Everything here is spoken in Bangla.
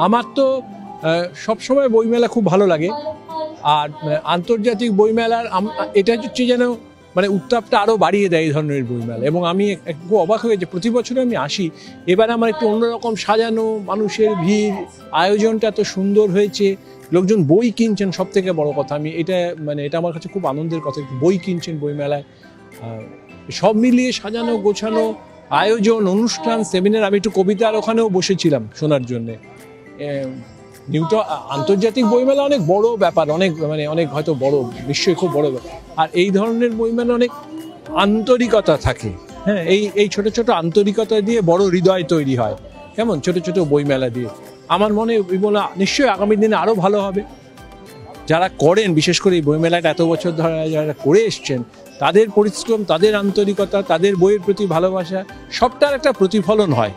আমার তো সবসময় বইমেলা খুব ভালো লাগে। আর আন্তর্জাতিক বইমেলার এটা হচ্ছে যেন মানে উত্তাপটা আরও বাড়িয়ে দেয় এই ধরনের বইমেলা। এবং আমি একটু অবাক হয়ে যে প্রতি বছর আমি আসি, এবার আমার একটু অন্যরকম সাজানো, মানুষের ভিড়, আয়োজনটা এত সুন্দর হয়েছে, লোকজন বই কিনছেন, সব থেকে বড় কথা। আমি এটা এটা আমার কাছে খুব আনন্দের কথা, বই কিনছেন বইমেলায়। সব মিলিয়ে সাজানো গোছানো আয়োজন, অনুষ্ঠান, সেমিনার। আমি একটু কবিতার ওখানেও বসেছিলাম শোনার জন্যে। আন্তর্জাতিক বইমেলা অনেক বড় ব্যাপার, অনেক হয়তো বড়, নিশ্চয়ই খুব বড় ব্যাপার। আর এই ধরনের বইমেলা অনেক আন্তরিকতা থাকে। হ্যাঁ, এই ছোট ছোট আন্তরিকতা দিয়ে বড় হৃদয় তৈরি হয়। কেমন ছোট ছোট বইমেলা দিয়ে আমার মনে বইমেলা নিশ্চয়ই আগামী দিনে আরও ভালো হবে। যারা করেন, বিশেষ করে এই বইমেলাটা এত বছর ধরে যারা করে এসছেন, তাদের পরিশ্রম, তাদের আন্তরিকতা, তাদের বইয়ের প্রতি ভালোবাসা, সবটার একটা প্রতিফলন হয়।